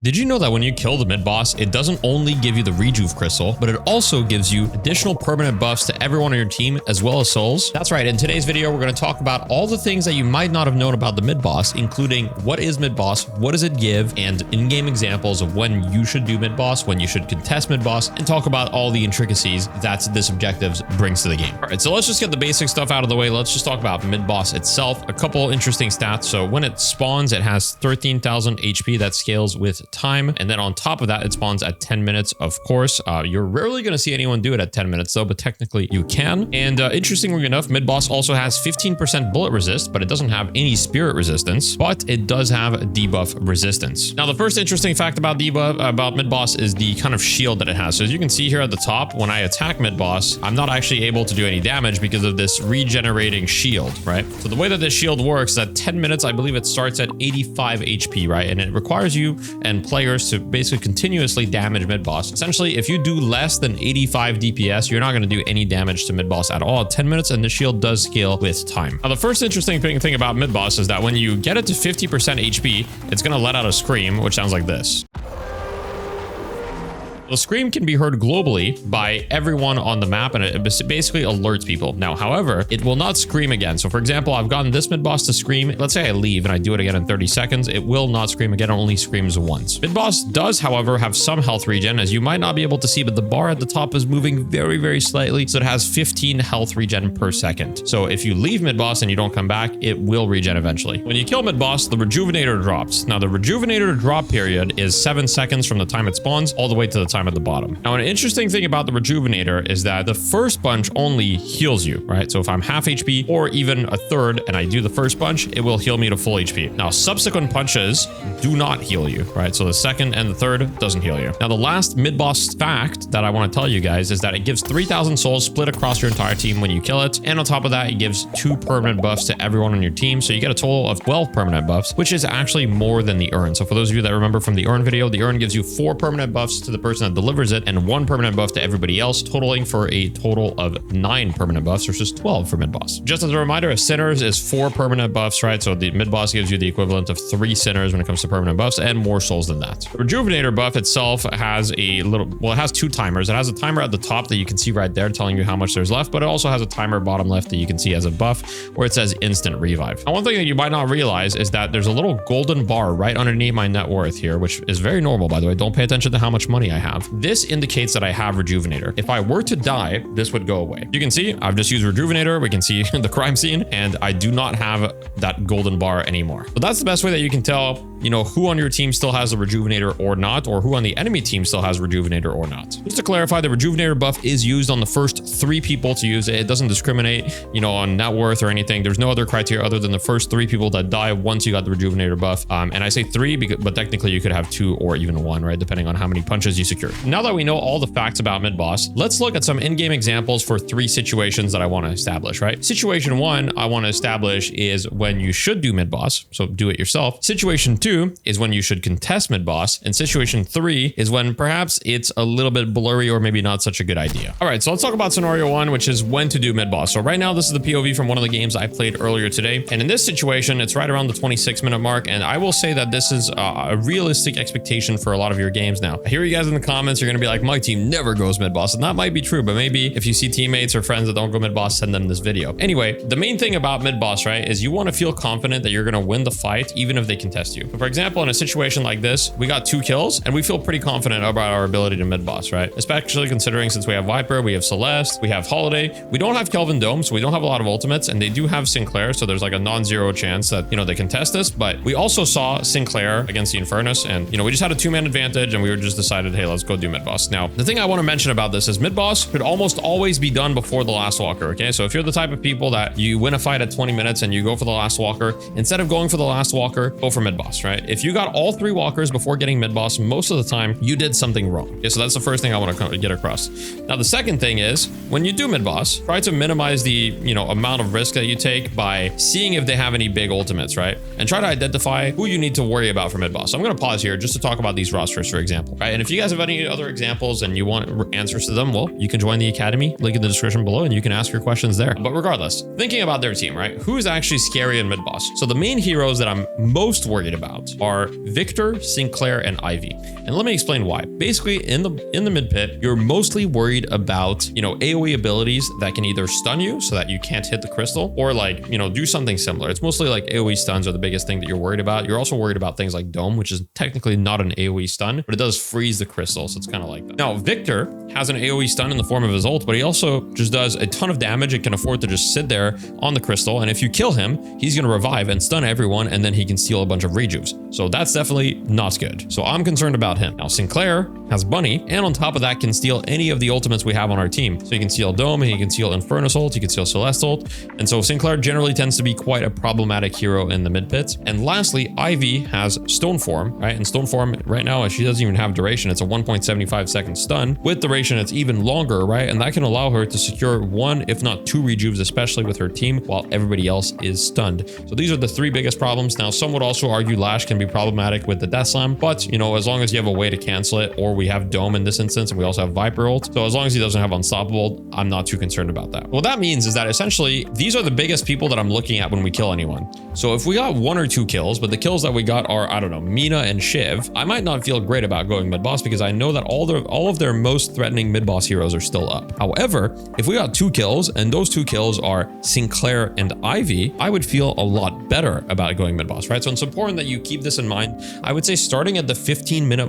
Did you know that when you kill the mid-boss, it doesn't only give you the rejuve crystal, but it also gives you additional permanent buffs to everyone on your team, as well as souls? That's right, in today's video, we're going to talk about all the things that you might not have known about the mid-boss, including what is mid-boss, what does it give, and in-game examples of when you should do mid-boss, when you should contest mid-boss, and talk about all the intricacies that this objective brings to the game. All right, so let's just get the basic stuff out of the way. Let's just talk about mid-boss itself. A couple interesting stats. So when it spawns, it has 13,000 HP that scales with time, and then on top of that it spawns at 10 minutes. Of course, you're rarely going to see anyone do it at 10 minutes though, but technically you can. And interestingly enough, mid-boss also has 15% bullet resist, but it doesn't have any spirit resistance, but it does have debuff resistance. Now the first interesting fact about mid-boss is the kind of shield that it has. So as you can see here at the top, when I attack mid-boss, I'm not actually able to do any damage because of this regenerating shield, right? So the way that this shield works is at 10 minutes, I believe it starts at 85 HP, right? And it requires you and players to basically continuously damage mid-boss. Essentially, if you do less than 85 DPS, you're not going to do any damage to mid-boss at all at 10 minutes, and the shield does scale with time. Now, the first interesting thing about mid-boss is that when you get it to 50% HP, it's going to let out a scream, which sounds like this. The scream can be heard globally by everyone on the map, and it basically alerts people. Now, however, it will not scream again. So for example, I've gotten this mid-boss to scream. Let's say I leave and I do it again in 30 seconds. It will not scream again. It only screams once. Mid-boss does, however, have some health regen, as you might not be able to see, but the bar at the top is moving very, very slightly. So it has 15 health regen per second. So if you leave mid-boss and you don't come back, it will regen eventually. When you kill mid-boss, the rejuvenator drops. Now the rejuvenator drop period is 7 seconds from the time it spawns all the way to the time at the bottom. Now, an interesting thing about the rejuvenator is that the first bunch only heals you, right? So if I'm half HP or even a third and I do the first bunch, it will heal me to full HP. Now, subsequent punches do not heal you, right? So the second and the third doesn't heal you. Now, the last mid-boss fact that I want to tell you guys is that it gives 3,000 souls split across your entire team when you kill it. And on top of that, it gives 2 permanent buffs to everyone on your team. So you get a total of 12 permanent buffs, which is actually more than the urn. So for those of you that remember from the urn video, the urn gives you 4 permanent buffs to the person that delivers it and 1 permanent buff to everybody else, totaling for a total of 9 permanent buffs versus 12 for mid-boss. Just as a reminder, a sinners is 4 permanent buffs, right? So the mid-boss gives you the equivalent of 3 sinners when it comes to permanent buffs and more souls than that. The rejuvenator buff itself has a little, well, it has 2 timers. It has a timer at the top that you can see right there telling you how much there's left, but it also has a timer bottom left that you can see as a buff where it says instant revive. Now, one thing that you might not realize is that there's a little golden bar right underneath my net worth here, which is very normal, by the way. Don't pay attention to how much money I have. This indicates that I have rejuvenator. If I were to die, this would go away. You can see I've just used rejuvenator. We can see the crime scene, and I do not have that golden bar anymore. So that's the best way that you can tell, you know, who on your team still has the rejuvenator or not, or who on the enemy team still has rejuvenator or not. Just to clarify, the rejuvenator buff is used on the first 3 people to use it. It doesn't discriminate, you know, on net worth or anything. There's no other criteria other than the first 3 people that die once you got the rejuvenator buff. And I say 3 because, but technically you could have 2 or even 1, right? Depending on how many punches you secure. Now that we know all the facts about mid-boss, let's look at some in-game examples for 3 situations that I want to establish, right? Situation 1 I want to establish is when you should do mid-boss, so do it yourself. Situation 2 is when you should contest mid-boss, and situation 3 is when perhaps it's a little bit blurry or maybe not such a good idea. All right, so let's talk about scenario 1, which is when to do mid-boss. So right now, this is the POV from one of the games I played earlier today, and in this situation, it's right around the 26-minute mark, and I will say that this is a realistic expectation for a lot of your games now. I hear you guys in the comments, you're going to be like, my team never goes mid-boss, and that might be true, but maybe if you see teammates or friends that don't go mid-boss, send them this video. Anyway, the main thing about mid-boss, right, is you want to feel confident that you're going to win the fight even if they contest you. So for example, in a situation like this, we got 2 kills and we feel pretty confident about our ability to mid-boss, right? Especially considering since we have Viper, we have Celeste, we have Holiday, we don't have Kelvin Dome, so we don't have a lot of ultimates, and they do have Sinclair, so there's like a non-zero chance that, you know, they contest us. But we also saw Sinclair against the Infernus, and, you know, we just had a 2-man advantage and we were just decided, hey, let's go do mid-boss. Now, the thing I want to mention about this is mid-boss should almost always be done before the last walker, okay? So if you're the type of people that you win a fight at 20 minutes and you go for the last walker, instead of going for the last walker, go for mid-boss, right? If you got all 3 walkers before getting mid-boss, most of the time you did something wrong. Okay, so that's the first thing I want to get across. Now, the second thing is when you do mid-boss, try to minimize the, you know, amount of risk that you take by seeing if they have any big ultimates, right? And try to identify who you need to worry about for mid-boss. So I'm going to pause here just to talk about these rosters, for example, right? And if you guys have any other examples and you want answers to them, well, you can join the academy, link in the description below, and you can ask your questions there. But regardless, thinking about their team, right? Who's actually scary in mid-boss? So the main heroes that I'm most worried about about are Victor, Sinclair, and Ivy. And let me explain why. Basically, in the mid pit, you're mostly worried about, you know, AoE abilities that can either stun you so that you can't hit the crystal, or like, you know, do something similar. It's mostly like AoE stuns are the biggest thing that you're worried about. You're also worried about things like Dome, which is technically not an AoE stun, but it does freeze the crystal, so it's kind of like that. Now, Victor has an AoE stun in the form of his ult, but he also just does a ton of damage and can afford to just sit there on the crystal, and if you kill him, he's going to revive and stun everyone, and then he can steal a bunch of rejuves. So that's definitely not good. So I'm concerned about him. Now, Sinclair has Bunny, and on top of that can steal any of the ultimates we have on our team. So he can steal Dome, and he can steal Infernus ult, he can steal Celeste ult, and so Sinclair generally tends to be quite a problematic hero in the mid pits. And lastly, Ivy has Stone Form, right? And Stone Form right now, she doesn't even have duration. It's a 1.75 second stun. With duration, it's even longer, right? And that can allow her to secure 1, if not 2 rejuves, especially with her team, while everybody else is stunned. So these are the 3 biggest problems. Now, some would also argue Lash can be problematic with the Death Slam, but you know, as long as you have a way to cancel it, or we have Dome in this instance, and we also have Viper ult. So as long as he doesn't have Unstoppable, I'm not too concerned about that. What that means is that essentially these are the biggest people that I'm looking at when we kill anyone. So if we got 1 or 2 kills, but the kills that we got are, I don't know, Mina and Shiv, I might not feel great about going mid boss because I know that all of their most threatening mid boss heroes are still up. However, if we got 2 kills and those 2 kills are Sinclair and Ivy, I would feel a lot better about going mid boss, right? So it's important that you keep this in mind. I would say starting at the 15-minute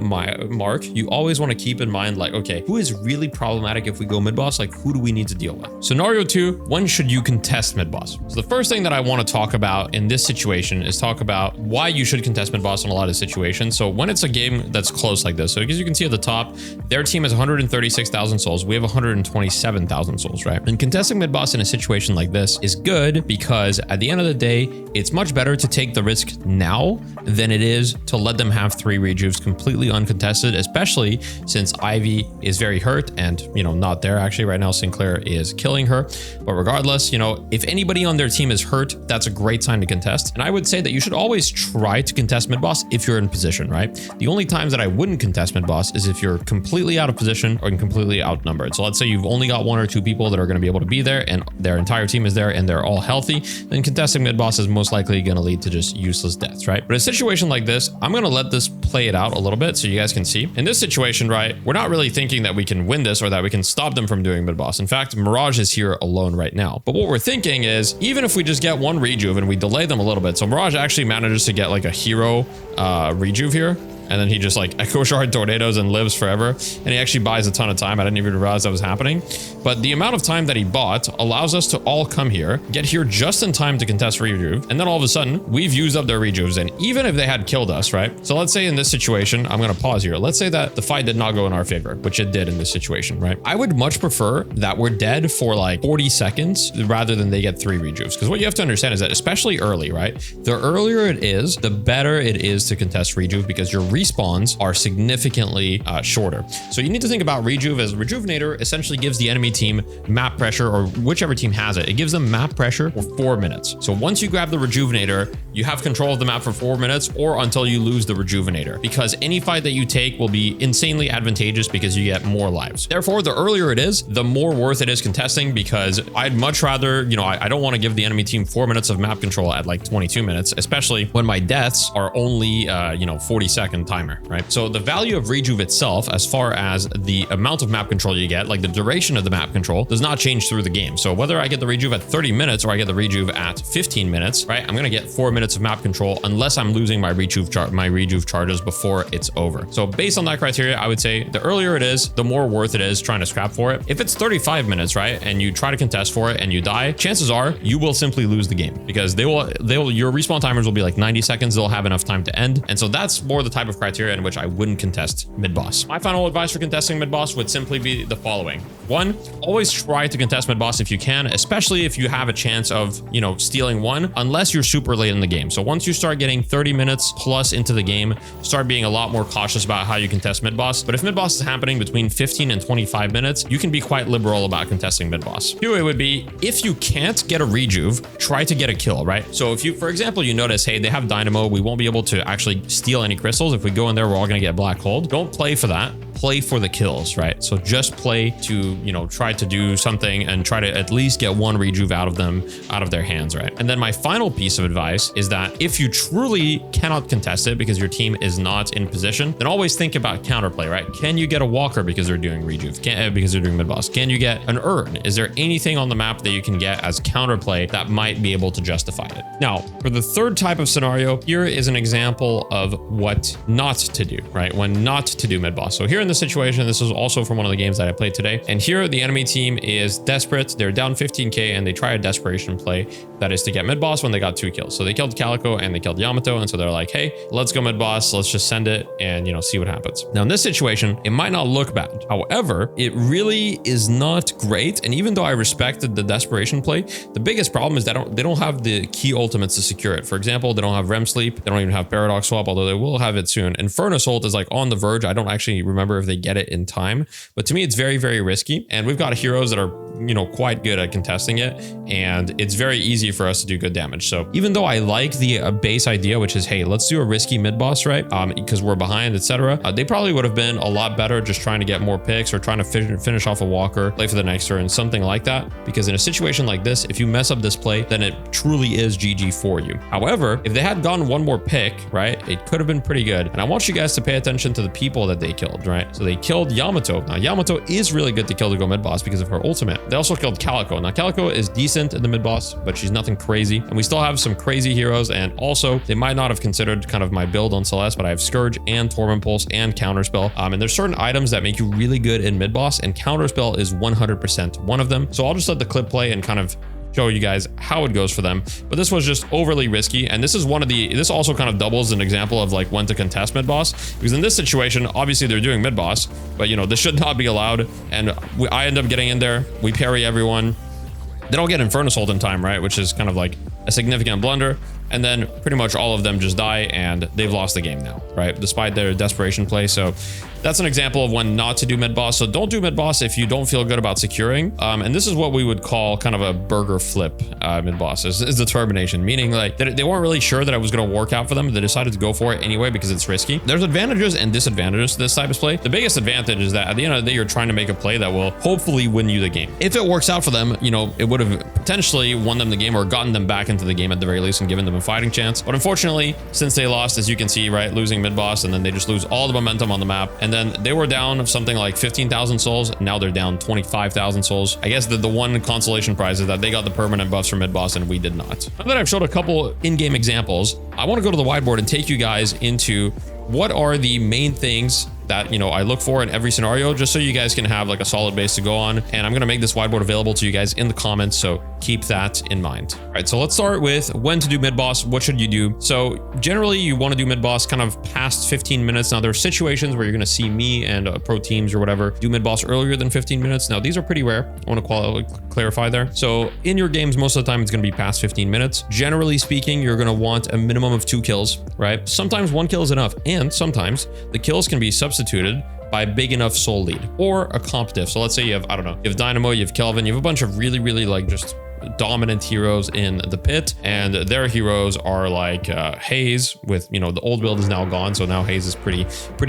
mark, you always want to keep in mind, like, okay, who is really problematic if we go mid boss? Like, who do we need to deal with? Scenario 2, when should you contest mid boss? So the first thing that I want to talk about in this situation is talk about why you should contest mid boss in a lot of situations. So when it's a game that's close like this, so as you can see at the top, their team has 136,000 souls. We have 127,000 souls, right? And contesting mid boss in a situation like this is good because at the end of the day, it's much better to take the risk now than it is to let them have 3 rejuves completely uncontested, especially since Ivy is very hurt and, you know, not there. Actually, right now, Sinclair is killing her. But regardless, you know, if anybody on their team is hurt, that's a great time to contest. And I would say that you should always try to contest mid boss if you're in position, right? The only times that I wouldn't contest mid boss is if you're completely out of position or completely outnumbered. So let's say you've only got 1 or 2 people that are going to be able to be there and their entire team is there and they're all healthy, then contesting mid boss is most likely going to lead to just useless deaths, right? But a situation like this, I'm going to let this play it out a little bit so you guys can see. In this situation, right, we're not really thinking that we can win this or that we can stop them from doing mid boss. In fact, Mirage is here alone right now. But what we're thinking is, even if we just get 1 rejuve and we delay them a little bit, so Mirage actually manages to get like a hero rejuve here, and then he just like Echo Shard tornadoes and lives forever. And he actually buys a ton of time. I didn't even realize that was happening. But the amount of time that he bought allows us to all come here, get here just in time to contest rejuve. And then all of a sudden, we've used up their rejuves. And even if they had killed us, right? So let's say in this situation, I'm going to pause here. Let's say that the fight did not go in our favor, which it did in this situation, right? I would much prefer that we're dead for like 40 seconds rather than they get 3 rejuves. Because what you have to understand is that especially early, right? The earlier it is, the better it is to contest rejuve because your respawns are significantly shorter. So you need to think about rejuve as rejuvenator essentially gives the enemy team map pressure, or whichever team has it. It gives them map pressure for 4 minutes. So once you grab the rejuvenator, you have control of the map for 4 minutes or until you lose the rejuvenator, because any fight that you take will be insanely advantageous because you get more lives. Therefore, the earlier it is, the more worth it is contesting, because I'd much rather, you know, I don't want to give the enemy team 4 minutes of map control at like 22 minutes, especially when my deaths are only, 40-second timer, right? So the value of rejuve itself, as far as the amount of map control you get, like the duration of the map control, does not change through the game. So whether I get the rejuve at 30 minutes or I get the rejuve at 15 minutes, right? I'm going to get 4 minutes of map control unless I'm losing my rejuve charges before it's over. So based on that criteria, I would say the earlier it is, the more worth it is trying to scrap for it. If it's 35 minutes, right, and you try to contest for it and you die, chances are you will simply lose the game, because your respawn timers will be like 90 seconds. They'll have enough time to end. And so that's more the type of criteria in which I wouldn't contest mid-boss. My final advice for contesting mid-boss would simply be the following. 1, always try to contest mid-boss if you can, especially if you have a chance of, stealing 1, unless you're super late in the game. So once you start getting 30 minutes plus into the game, start being a lot more cautious about how you contest mid-boss. But if mid-boss is happening between 15 and 25 minutes, you can be quite liberal about contesting mid-boss. 2, it would be, if you can't get a rejuve, try to get a kill, right? So if you, for example, you notice, hey, they have Dynamo, we won't be able to actually steal any crystals. If we go in there, we're all going to get black holed. Don't play for that. play for the kills, right? So just play to, you know, try to do something and try to at least get one rejuve out of them, out of their hands, right? And then my final piece of advice is that if you truly cannot contest it because your team is not in position, then always think about counterplay, right? Can you get a walker because they're doing rejuve? Because they're doing mid boss? Can you get an urn? Is there anything on the map that you can get as counterplay that might be able to justify it? Now, for the third type of scenario, here is an example of what not to do, right? When not to do mid boss. So here in this situation, this is also from one of the games that I played today. And here the enemy team is desperate. They're down 15k and they try a desperation play that is to get mid boss when they got 2 kills. So they killed Calico and they killed Yamato. And so they're like, hey, let's go mid boss. Let's just send it and, you know, see what happens. Now in this situation, it might not look bad. However, it really is not great. And even though I respected the desperation play, the biggest problem is that they don't have the key ultimates to secure it. For example, they don't have REM sleep. They don't even have paradox swap, although they will have it soon. And Furnace ult is like on the verge. I don't actually remember if they get it in time, but to me, it's very, very risky. And we've got heroes that are, you know, quite good at contesting it. And it's very easy for us to do good damage. So even though I like the base idea, which is, hey, let's do a risky mid boss, right? Because we're behind, etc. They probably would have been a lot better just trying to get more picks or trying to finish off a walker, play for the next turn, something like that. Because in a situation like this, if you mess up this play, then it truly is GG for you. However, if they had gotten one more pick, right, it could have been pretty good. And I want you guys to pay attention to the people that they killed, right? So they killed Yamato. Now, Yamato is really good to kill to go mid boss because of her ultimate. They also killed Calico. Now, Calico is decent in the mid boss, but she's nothing crazy. And we still have some crazy heroes. And also, they might not have considered kind of my build on Celeste, but I have Scourge and Torment Pulse and Counterspell. And there's certain items that make you really good in mid boss, and Counterspell is 100% one of them. So I'll just let the clip play and kind of show you guys how it goes for them. But this was just overly risky. And this is this also kind of doubles an example of like when to contest mid boss, because in this situation, obviously they're doing mid boss, but you know, this should not be allowed. And I end up getting in there. We parry everyone. They don't get Infernus ult in time, right? Which is kind of like a significant blunder. And then pretty much all of them just die and they've lost the game now, right? Despite their desperation play. So that's an example of when not to do mid boss. So don't do mid boss if you don't feel good about securing. And this is what we would call kind of a burger flip mid boss is determination, meaning like they weren't really sure that it was going to work out for them. They decided to go for it anyway because it's risky. There's advantages and disadvantages to this type of play. The biggest advantage is that at the end of the day, you're trying to make a play that will hopefully win you the game. If it works out for them, you know, it would have potentially won them the game or gotten them back into the game at the very least and given them a fighting chance. But unfortunately, since they lost, as you can see, right, losing mid boss, and then they just lose all the momentum on the map. And then they were down something like 15,000 souls. Now they're down 25,000 souls. I guess the one consolation prize is that they got the permanent buffs from mid boss and we did not. Now that I've showed a couple in-game examples, I want to go to the whiteboard and take you guys into what are the main things that, you know, I look for in every scenario, just so you guys can have like a solid base to go on. And I'm going to make this whiteboard available to you guys in the comments, so keep that in mind. All right, so let's start with when to do mid boss. What should you do? So generally you want to do mid boss kind of past 15 minutes. Now there are situations where you're going to see me and pro teams or whatever do mid boss earlier than 15 minutes. Now these are pretty rare. I want to clarify there. So in your games, most of the time it's going to be past 15 minutes. Generally speaking, you're going to want a minimum of 2 kills, right? Sometimes 1 kill is enough. And sometimes the kills can be substituted by a big enough soul lead or a comp diff. So let's say you have, I don't know, you have Dynamo, you have Kelvin, you have a bunch of really like just dominant heroes in the pit, and their heroes are like Haze with, you know, the old build is now gone, so now Haze is pretty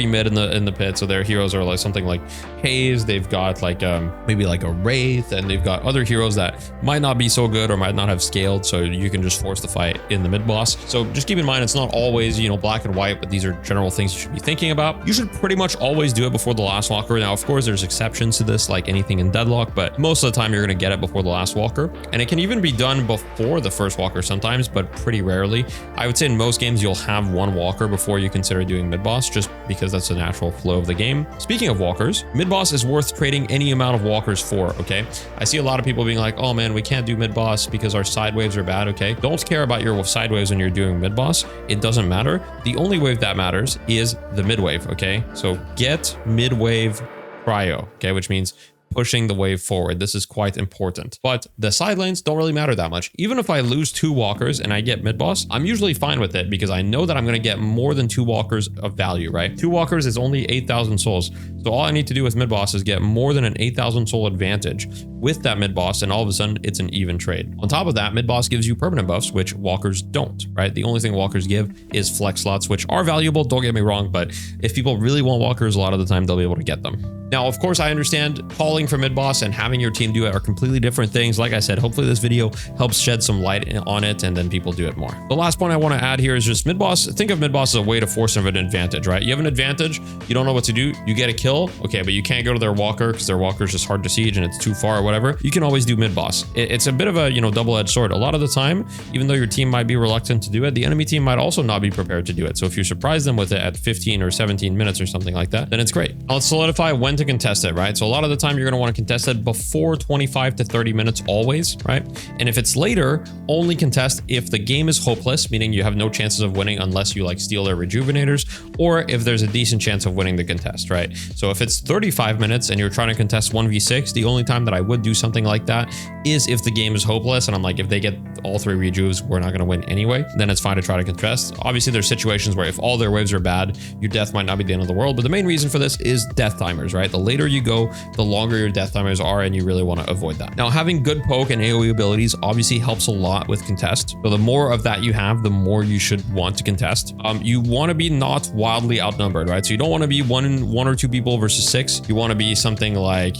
mid in the pit. So their heroes are like something like Haze. They've got like maybe like a Wraith, and they've got other heroes that might not be so good or might not have scaled, so you can just force the fight in the mid boss. So just keep in mind, it's not always, you know, black and white, but these are general things you should be thinking about. You should pretty much always do it before the last walker. Now of course there's exceptions to this, like anything in deadlock, but most of the time you're going to get it before the last walker. And it can even be done before the first walker sometimes, but pretty rarely. I would say in most games you'll have 1 walker before you consider doing mid boss, just because that's the natural flow of the game. Speaking of walkers, mid boss is worth trading any amount of walkers for, okay? I see a lot of people being like, oh man, we can't do mid boss because our side waves are bad, okay? Don't care about your side waves when you're doing mid boss. It doesn't matter. The only wave that matters is the mid wave, okay? So get mid wave cryo, okay? Which means pushing the wave forward. This is quite important. But the side lanes don't really matter that much. Even if I lose 2 walkers and I get mid boss, I'm usually fine with it because I know that I'm going to get more than 2 walkers of value, right? 2 walkers is only 8,000 souls. So all I need to do with Midboss is get more than an 8,000 soul advantage with that Midboss, and all of a sudden it's an even trade. On top of that, Midboss gives you permanent buffs, which walkers don't, right? The only thing walkers give is flex slots, which are valuable, don't get me wrong, but if people really want walkers, a lot of the time they'll be able to get them. Now, of course, I understand calling for Midboss and having your team do it are completely different things. Like I said, hopefully this video helps shed some light on it and then people do it more. The last point I want to add here is just Midboss. Think of Midboss as a way to force an advantage, right? You have an advantage, you don't know what to do, you get a kill, okay, but you can't go to their walker because their walker is just hard to siege and it's too far or whatever. You can always do Midboss. It's a bit of a, double-edged sword. A lot of the time, even though your team might be reluctant to do it, the enemy team might also not be prepared to do it. So if you surprise them with it at 15 or 17 minutes or something like that, then it's great. Now let's solidify when to contest it, right? So a lot of the time you're going to want to contest it before 25 to 30 minutes always, right? And if it's later, only contest if the game is hopeless, meaning you have no chances of winning unless you like steal their rejuvenators, or if there's a decent chance of winning the contest, right? So if it's 35 minutes and you're trying to contest 1v6, the only time that I would do something like that is if the game is hopeless and I'm like, if they get all 3 rejuves, we're not going to win anyway, then it's fine to try to contest. Obviously there's situations where if all their waves are bad, your death might not be the end of the world, but the main reason for this is death timers, right? The later you go, the longer your death timers are, and you really want to avoid that. Now, having good poke and AoE abilities obviously helps a lot with contest. So the more of that you have, the more you should want to contest. You want to be not wildly outnumbered, right? So you don't want to be one or two people versus 6. You want to be something like,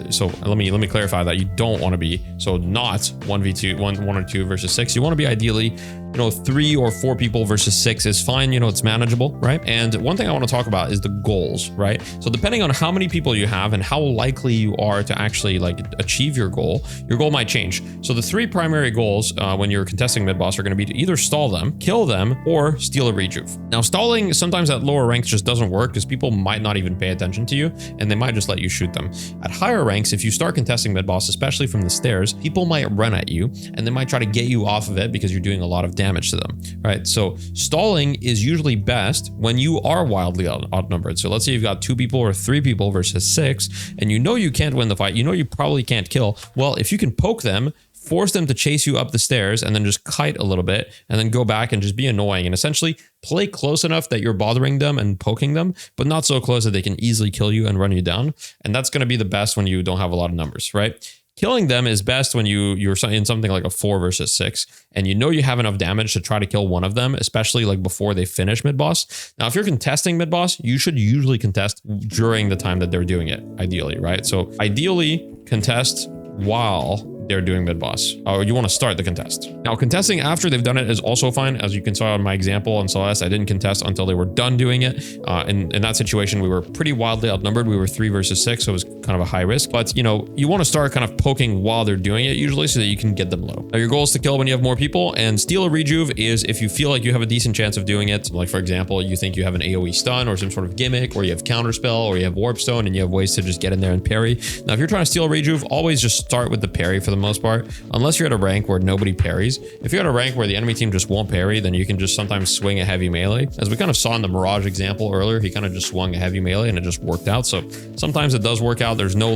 so let me clarify that. You don't want to be, so not 1v2, one or two versus 6. You want to be ideally, 3 or 4 people versus 6 is fine. It's manageable, right? And one thing I want to talk about is the goals, right? So depending on how many people you have and how likely you are to actually achieve your goal might change. So the 3 primary goals when you're contesting Midboss are going to be to either stall them, kill them, or steal a rejuve. Now, stalling sometimes at lower ranks just doesn't work because people might not even pay attention to you and they might just let you shoot them. At higher ranks, if you start contesting Midboss, especially from the stairs, people might run at you and they might try to get you off of it because you're doing a lot of damage to them, right? So stalling is usually best when you are wildly outnumbered. So let's say you've got 2 people or 3 people versus 6, and you can't win the fight. You probably can't kill. Well, if you can poke them, force them to chase you up the stairs and then just kite a little bit and then go back and just be annoying and essentially play close enough that you're bothering them and poking them, but not so close that they can easily kill you and run you down. And that's going to be the best when you don't have a lot of numbers, right? Killing them is best when you're in something like a 4 versus 6, and you have enough damage to try to kill one of them, especially before they finish Midboss. Now, if you're contesting Midboss, you should usually contest during the time that they're doing it, ideally, right? So ideally, contest while they're doing Midboss, or you want to start the contest. Now, contesting after they've done it is also fine. As you can see on my example on Celeste, I didn't contest until they were done doing it. In that situation, we were pretty wildly outnumbered. We were 3 versus 6, so it was kind of a high risk. But, you want to start kind of poking while they're doing it usually so that you can get them low. Now, your goal is to kill when you have more people, and steal a rejuve is if you feel like you have a decent chance of doing it. Like, for example, you think you have an AoE stun or some sort of gimmick, or you have counterspell, or you have warp stone, and you have ways to just get in there and parry. Now, if you're trying to steal a rejuve, always just start with the parry for the most part, unless you're at a rank where nobody parries. If you're at a rank where the enemy team just won't parry, then you can just sometimes swing a heavy melee. As we kind of saw in the Mirage example earlier, he kind of just swung a heavy melee and it just worked out. So sometimes it does work out. There's no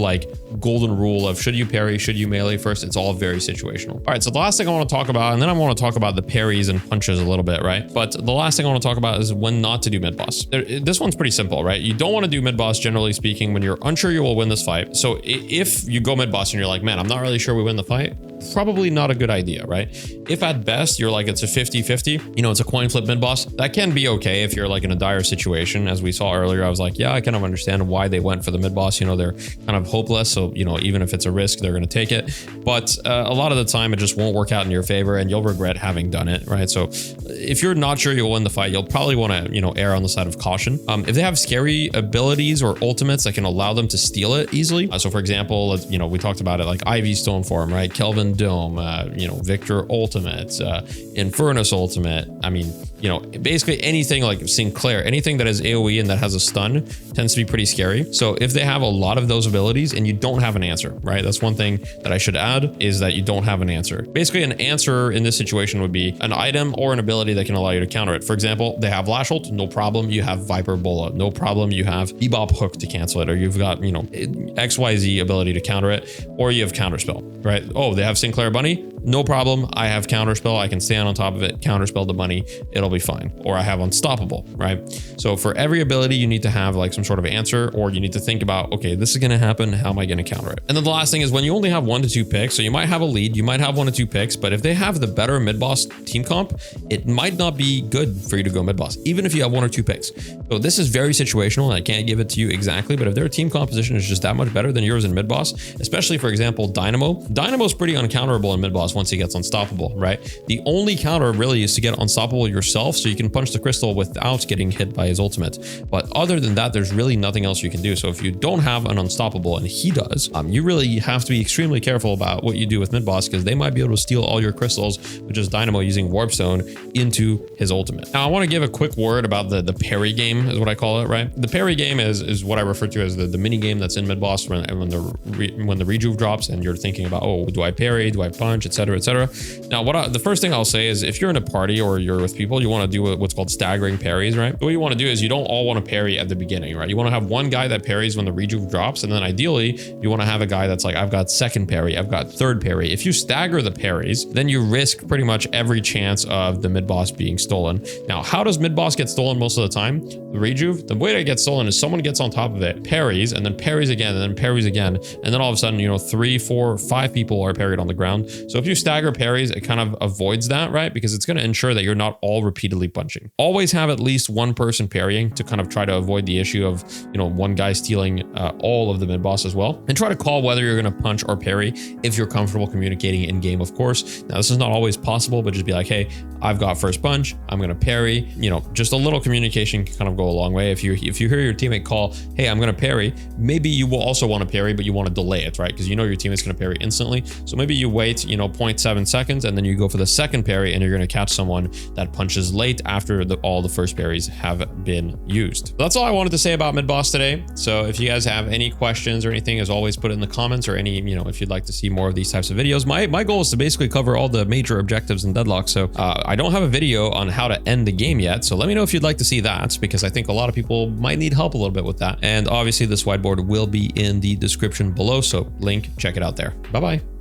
golden rule of should you parry, should you melee first. It's all very situational. All right, so the last thing I want to talk about, and then I want to talk about the parries and punches a little bit, right? But the last thing I want to talk about is when not to do Midboss. This one's pretty simple, right? You don't want to do Midboss, generally speaking, when you're unsure you will win this fight. So if you go Midboss and you're like, man, I'm not really sure we win the fight, probably not a good idea, right? If at best you're like, it's a 50-50, it's a coin flip Midboss, that can be okay if you're in a dire situation. As we saw earlier, I was like, yeah, I kind of understand why they went for the Midboss. They're kind of hopeless. So, even if it's a risk, they're going to take it. But a lot of the time it just won't work out in your favor and you'll regret having done it, right? So if you're not sure you'll win the fight, you'll probably want to, err on the side of caution. If they have scary abilities or ultimates that can allow them to steal it easily. So for example, we talked about it, like Ivy Stone Form, right? Kelvin Dome, Victor Ultimate, Infernus Ultimate. I mean, basically anything like Sinclair, anything that is AoE and that has a stun tends to be pretty scary. So if they have a lot of those abilities and you don't have an answer, right? That's one thing that I should add, is that you don't have an answer. Basically, an answer in this situation would be an item or an ability that can allow you to counter it. For example, they have Lash Ult, no problem. You have Viper Bola, no problem. You have Bebop Hook to cancel it, or you've got, XYZ ability to counter it, or you have Counterspell, right? Oh, they have Sinclair Bunny? no problem. I have counterspell. I can stand on top of it, counterspell the money. It'll be fine. Or I have unstoppable, right? So for every ability, you need to have like some sort of answer, or you need to think about, okay, this is going to happen. How am I going to counter it? And then the last thing is when you only have 1 to 2 picks, so you might have a lead, you might have 1 to 2 picks, but if they have the better mid-boss team comp, it might not be good for you to go mid-boss, even if you have 1 or 2 picks. So this is very situational, and I can't give it to you exactly, but if their team composition is just that much better than yours in mid-boss, especially for example, Dynamo's pretty uncounterable in mid-boss once he gets unstoppable, right? The only counter really is to get unstoppable yourself, so you can punch the crystal without getting hit by his ultimate. But other than that, there's really nothing else you can do. So if you don't have an unstoppable and he does, you really have to be extremely careful about what you do with mid-boss, because they might be able to steal all your crystals with just Dynamo using Warp Stone into his ultimate. Now I want to give a quick word about the parry game, is what I call it, right? The parry game is what I refer to as the mini game that's in mid-boss when the rejuve drops and you're thinking about, oh, do I parry, do I punch, etc., etc. Now the first thing I'll say is if you're in a party or you're with people, you want to do what's called staggering parries, right? What you want to do is you don't all want to parry at the beginning, right? You want to have one guy that parries when the rejuve drops, and then ideally you want to have a guy that's like, I've got second parry, I've got third parry. If you stagger the parries, then you risk pretty much every chance of the mid-boss being stolen. Now, how does mid-boss get stolen most of the time? The rejuve, the way that it gets stolen is someone gets on top of it, parries, and then parries again, and then parries again, and then all of a sudden, 3, 4, 5 people are parried on the ground. So if you stagger parries, it kind of avoids that, right? Because it's going to ensure that you're not all repeatedly punching. Always have at least one person parrying to kind of try to avoid the issue of, one guy stealing all of the mid-boss as well. And try to call whether you're going to punch or parry if you're comfortable communicating in game, of course. Now, this is not always possible, but just be like, hey, I've got first punch, I'm going to parry. Just a little communication can kind of go a long way. If you hear your teammate call, hey, I'm going to parry, maybe you will also want to parry, but you want to delay it, right? Because your teammate's going to parry instantly. So maybe you wait, 0.7 seconds, and then you go for the second parry, and you're going to catch someone that punches late after all the first parries have been used. That's all I wanted to say about mid-boss today. So if you guys have any questions or anything, as always, put it in the comments, or any, if you'd like to see more of these types of videos. My goal is to basically cover all the major objectives in Deadlock. So I don't have a video on how to end the game yet. So let me know if you'd like to see that, because I think a lot of people might need help a little bit with that. And obviously this whiteboard will be in the description below. So link, check it out there. Bye-bye.